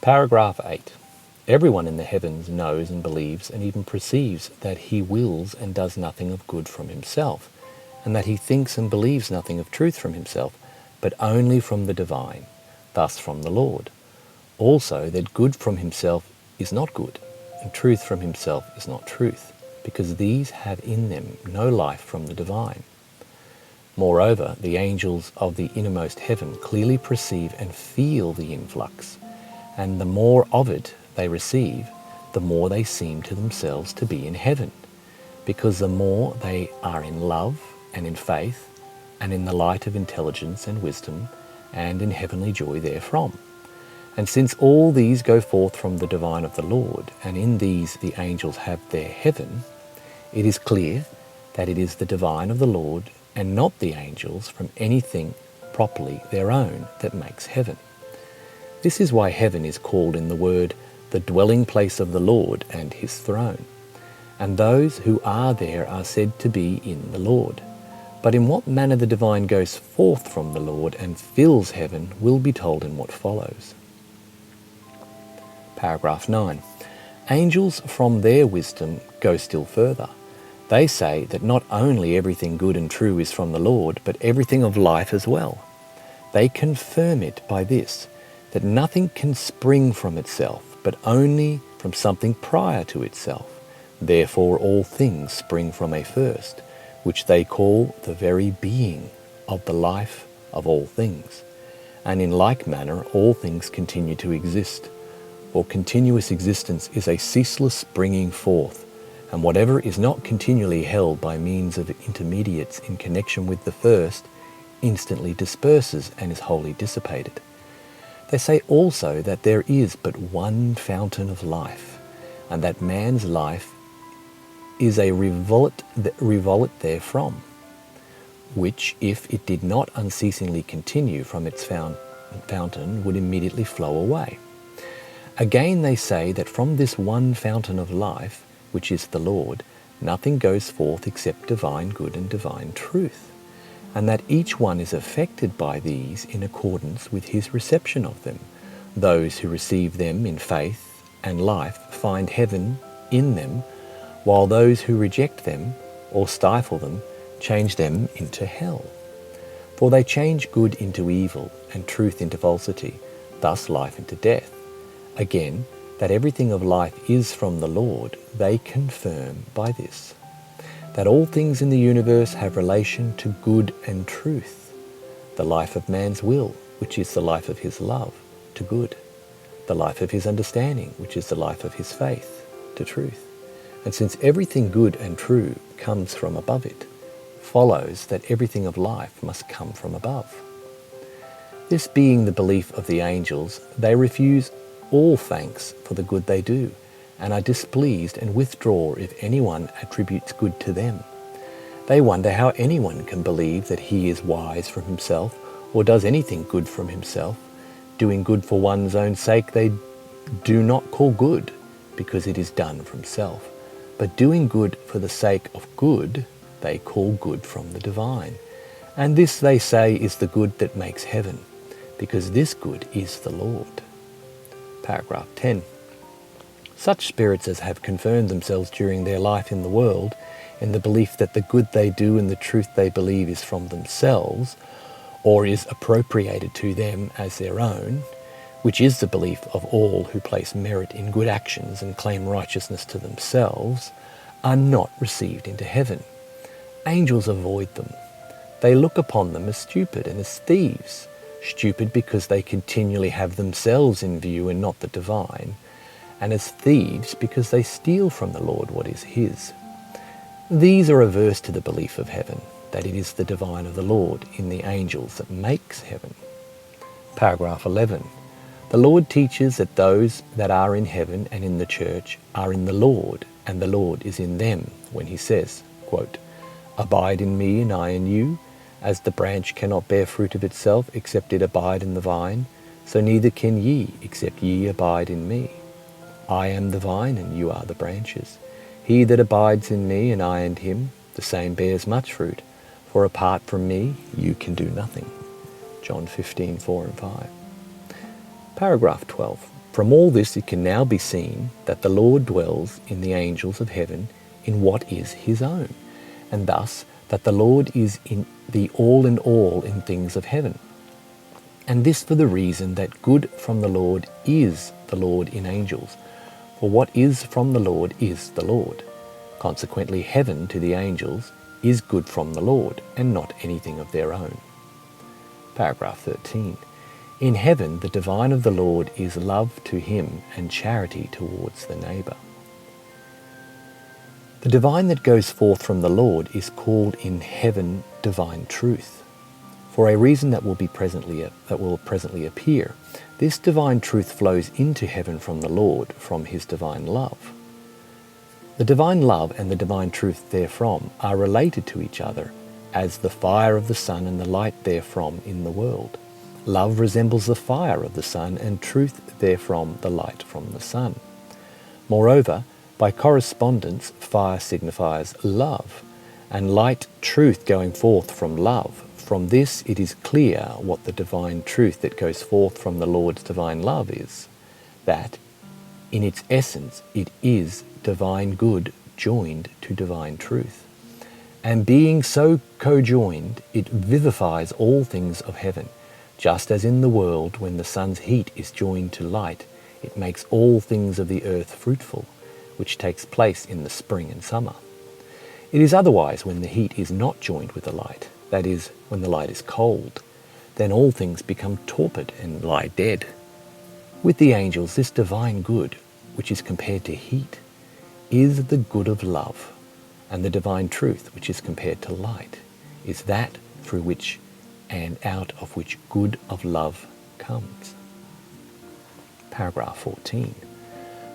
Paragraph 8. Everyone in the heavens knows and believes and even perceives that he wills and does nothing of good from himself, and that he thinks and believes nothing of truth from himself, but only from the divine, thus from the Lord. Also that good from himself is not good, and truth from himself is not truth, because these have in them no life from the divine. Moreover, the angels of the innermost heaven clearly perceive and feel the influx, and the more of it they receive, the more they seem to themselves to be in heaven, because the more they are in love and in faith and in the light of intelligence and wisdom and in heavenly joy therefrom. And since all these go forth from the divine of the Lord, and in these the angels have their heaven, it is clear that it is the divine of the Lord and not the angels from anything properly their own that makes heaven. This is why heaven is called in the word the dwelling place of the Lord and his throne. And those who are there are said to be in the Lord. But in what manner the divine goes forth from the Lord and fills heaven will be told in what follows. Paragraph 9. Angels from their wisdom go still further. They say that not only everything good and true is from the Lord, but everything of life as well. They confirm it by this, that nothing can spring from itself, but only from something prior to itself. Therefore all things spring from a first, which they call the very being of the life of all things. And in like manner all things continue to exist. For continuous existence is a ceaseless springing forth, and whatever is not continually held by means of intermediates in connection with the first, instantly disperses and is wholly dissipated. They say also that there is but one fountain of life, and that man's life is a rivulet therefrom, which, if it did not unceasingly continue from its fountain, would immediately flow away. Again they say that from this one fountain of life, which is the Lord, nothing goes forth except divine good and divine truth, and that each one is affected by these in accordance with his reception of them. Those who receive them in faith and life find heaven in them, while those who reject them or stifle them change them into hell. For they change good into evil and truth into falsity, thus life into death. Again, that everything of life is from the Lord, they confirm by this, that all things in the universe have relation to good and truth, the life of man's will, which is the life of his love, to good, the life of his understanding, which is the life of his faith, to truth. And since everything good and true comes from above it, follows that everything of life must come from above. This being the belief of the angels, they refuse all thanks for the good they do, and are displeased and withdraw if anyone attributes good to them. They wonder how anyone can believe that he is wise from himself, or does anything good from himself. Doing good for one's own sake they do not call good, because it is done from self. But doing good for the sake of good they call good from the divine. And this, they say, is the good that makes heaven, because this good is the Lord. Paragraph 10. Such spirits as have confirmed themselves during their life in the world in the belief that the good they do and the truth they believe is from themselves, or is appropriated to them as their own, which is the belief of all who place merit in good actions and claim righteousness to themselves, are not received into heaven. Angels avoid them. They look upon them as stupid and as thieves, stupid because they continually have themselves in view and not the divine, and as thieves because they steal from the Lord what is his. These are averse to the belief of heaven, that it is the divine of the Lord in the angels that makes heaven. Paragraph 11. The Lord teaches that those that are in heaven and in the church are in the Lord, and the Lord is in them, when he says, quote, "Abide in me and I in you, as the branch cannot bear fruit of itself except it abide in the vine, so neither can ye except ye abide in me. I am the vine and you are the branches. He that abides in me and I in him, the same bears much fruit, for apart from me you can do nothing." John 15:4 and 5. Paragraph 12. From all this it can now be seen that the Lord dwells in the angels of heaven in what is his own, and thus that the Lord is in the all in all in things of heaven. And this for the reason that good from the Lord is the Lord in angels, for what is from the Lord is the Lord. Consequently, heaven to the angels is good from the Lord, and not anything of their own. Paragraph 13. In heaven, the divine of the Lord is love to him and charity towards the neighbour. The divine that goes forth from the Lord is called in heaven divine truth, for a reason that will presently appear. This divine truth flows into heaven from the Lord, from his divine love. The divine love and the divine truth therefrom are related to each other, as the fire of the sun and the light therefrom in the world. Love resembles the fire of the sun, and truth therefrom the light from the sun. Moreover, by correspondence, fire signifies love, and light truth going forth from love. From this it is clear what the divine truth that goes forth from the Lord's divine love is, that in its essence it is divine good joined to divine truth. And being so co-joined, it vivifies all things of heaven, just as in the world when the sun's heat is joined to light, it makes all things of the earth fruitful, which takes place in the spring and summer. It is otherwise when the heat is not joined with the light, that is, when the light is cold. Then all things become torpid and lie dead. With the angels, this divine good, which is compared to heat, is the good of love, and the divine truth, which is compared to light, is that through which and out of which good of love comes. Paragraph 14.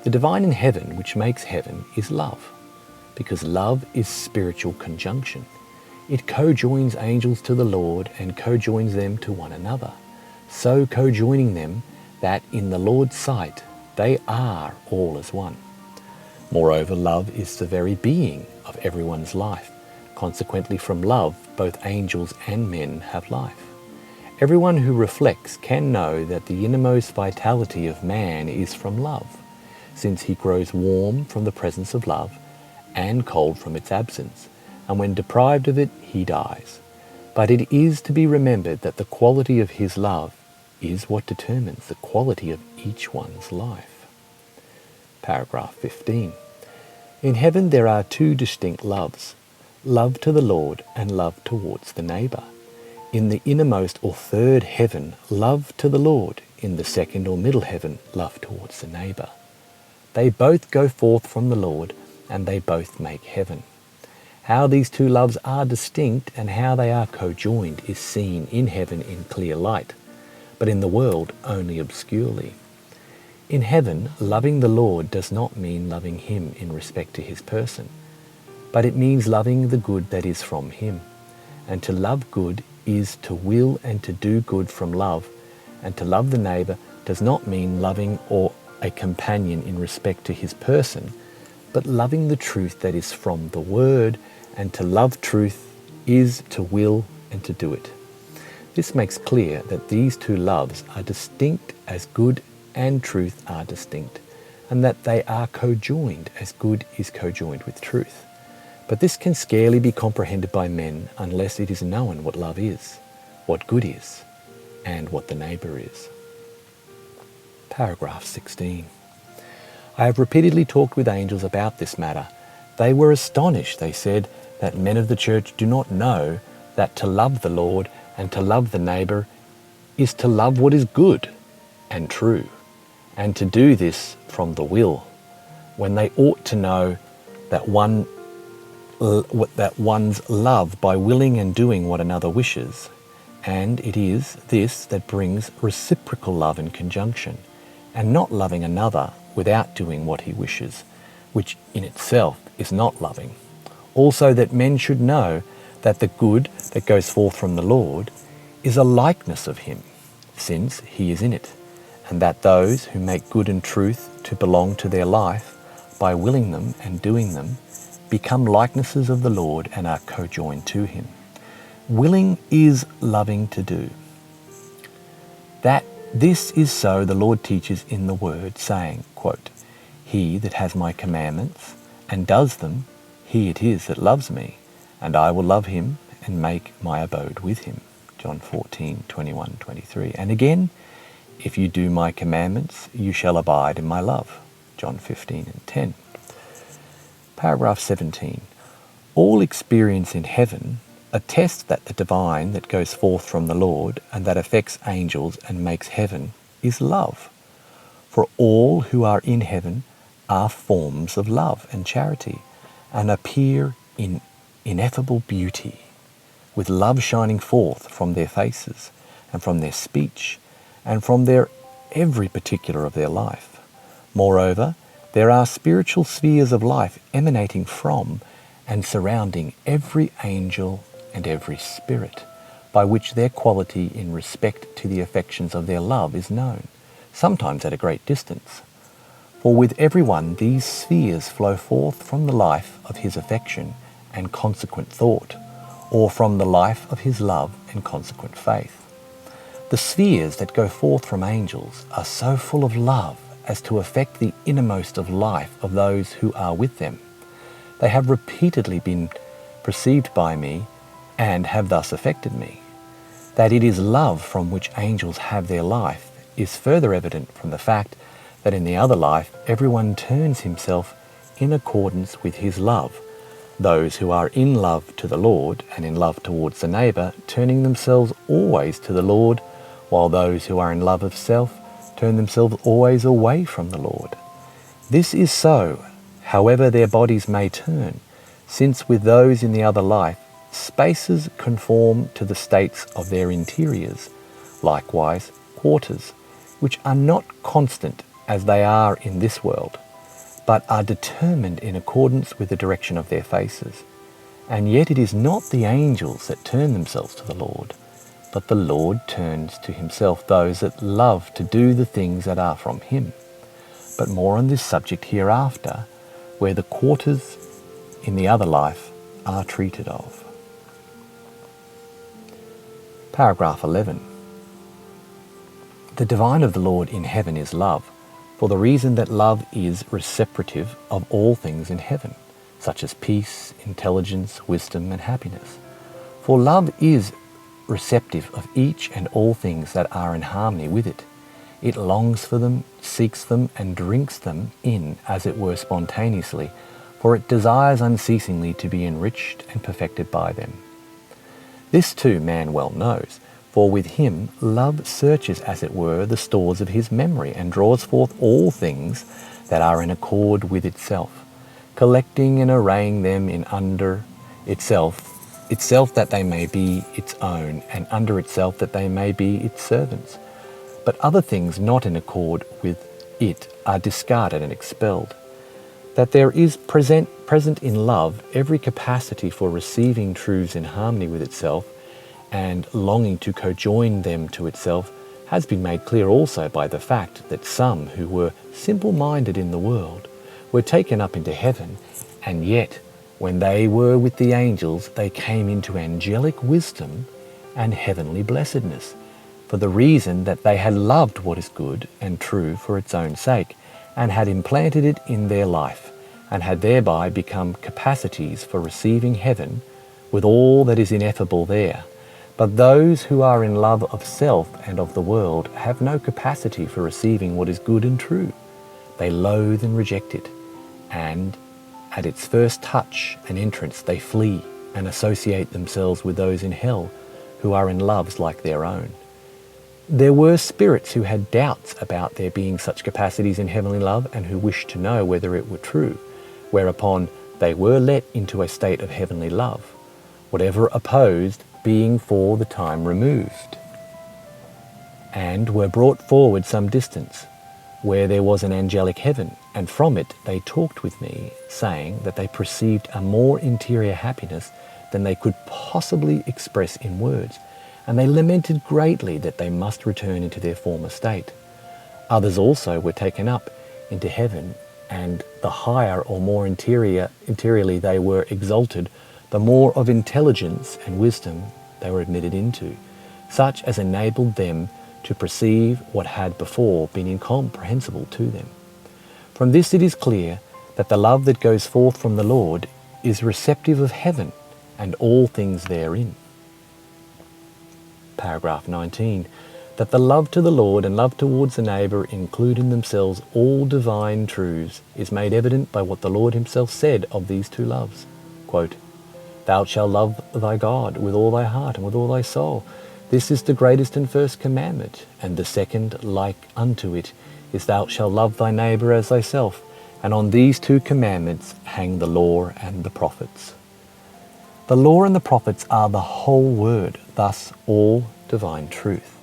The divine in heaven, which makes heaven, is love, because love is spiritual conjunction. It co-joins angels to the Lord and co-joins them to one another, so co-joining them that in the Lord's sight they are all as one. Moreover, love is the very being of everyone's life. Consequently, from love, both angels and men have life. Everyone who reflects can know that the innermost vitality of man is from love, since he grows warm from the presence of love and cold from its absence, and when deprived of it, he dies. But it is to be remembered that the quality of his love is what determines the quality of each one's life. Paragraph 15. In heaven there are two distinct loves, love to the Lord and love towards the neighbour. In the innermost or third heaven, love to the Lord. In the second or middle heaven, love towards the neighbour. They both go forth from the Lord, and they both make heaven. How these two loves are distinct and how they are co-joined is seen in heaven in clear light, but in the world only obscurely. In heaven, loving the Lord does not mean loving him in respect to his person, but it means loving the good that is from him. And to love good is to will and to do good from love, and to love the neighbour does not mean loving or a companion in respect to his person, but loving the truth that is from the Word, and to love truth is to will and to do it. This makes clear that these two loves are distinct as good and truth are distinct, and that they are co-joined as good is co-joined with truth. But this can scarcely be comprehended by men unless it is known what love is, what good is, and what the neighbour is. Paragraph 16. I have repeatedly talked with angels about this matter. They were astonished, they said, that men of the church do not know that to love the Lord and to love the neighbour is to love what is good and true, and to do this from the will, when they ought to know that one's love by willing and doing what another wishes, and it is this that brings reciprocal love in conjunction, and not loving another without doing what he wishes, which in itself is not loving. Also that men should know that the good that goes forth from the Lord is a likeness of him, since he is in it, and that those who make good and truth to belong to their life, by willing them and doing them, become likenesses of the Lord and are co-joined to him. Willing is loving to do. That This is so the Lord teaches in the Word, saying, quote, He that has my commandments and does them, he it is that loves me, and I will love him and make my abode with him. John 14:21-23. And again, if you do my commandments, you shall abide in my love. John 15:10. Paragraph 17. All experience in heaven attests that the divine that goes forth from the Lord and that affects angels and makes heaven is love. For all who are in heaven are forms of love and charity and appear in ineffable beauty, with love shining forth from their faces and from their speech and from their every particular of their life. Moreover, there are spiritual spheres of life emanating from and surrounding every angel and every spirit, by which their quality in respect to the affections of their love is known, sometimes at a great distance. For with everyone these spheres flow forth from the life of his affection and consequent thought, or from the life of his love and consequent faith. The spheres that go forth from angels are so full of love as to affect the innermost of life of those who are with them. They have repeatedly been perceived by me and have thus affected me. That it is love from which angels have their life is further evident from the fact that in the other life everyone turns himself in accordance with his love, those who are in love to the Lord and in love towards the neighbour turning themselves always to the Lord, while those who are in love of self turn themselves always away from the Lord. This is so, however their bodies may turn, since with those in the other life spaces conform to the states of their interiors, likewise quarters, which are not constant as they are in this world, but are determined in accordance with the direction of their faces. And yet it is not the angels that turn themselves to the Lord, but the Lord turns to himself those that love to do the things that are from him. But more on this subject hereafter, where the quarters in the other life are treated of. Paragraph 11. The divine of the Lord in heaven is love, for the reason that love is receptive of all things in heaven, such as peace, intelligence, wisdom, and happiness. For love is receptive of each and all things that are in harmony with it. It longs for them, seeks them, and drinks them in, as it were spontaneously, for it desires unceasingly to be enriched and perfected by them. This too man well knows, for with him love searches, as it were, the stores of his memory, and draws forth all things that are in accord with itself, collecting and arraying them in under itself that they may be its own, and under itself that they may be its servants. But other things not in accord with it are discarded and expelled. That there is present in love every capacity for receiving truths in harmony with itself and longing to cojoin them to itself has been made clear also by the fact that some who were simple-minded in the world were taken up into heaven, and yet when they were with the angels they came into angelic wisdom and heavenly blessedness, for the reason that they had loved what is good and true for its own sake, and had implanted it in their life, and had thereby become capacities for receiving heaven with all that is ineffable there. But those who are in love of self and of the world have no capacity for receiving what is good and true. They loathe and reject it, and at its first touch and entrance they flee and associate themselves with those in hell who are in loves like their own. There were spirits who had doubts about there being such capacities in heavenly love, and who wished to know whether it were true, whereupon they were let into a state of heavenly love, whatever opposed being for the time removed, and were brought forward some distance, where there was an angelic heaven, and from it they talked with me, saying that they perceived a more interior happiness than they could possibly express in words, and they lamented greatly that they must return into their former state. Others also were taken up into heaven, and the higher or more interiorly they were exalted, the more of intelligence and wisdom they were admitted into, such as enabled them to perceive what had before been incomprehensible to them. From this it is clear that the love that goes forth from the Lord is receptive of heaven and all things therein. Paragraph 19. That the love to the Lord and love towards the neighbour include in themselves all divine truths is made evident by what the Lord himself said of these two loves. Quote, "Thou shalt love thy God with all thy heart and with all thy soul. This is the greatest and first commandment, and the second like unto it is thou shalt love thy neighbour as thyself. And on these two commandments hang the law and the prophets." The law and the prophets are the whole word, thus all divine truth.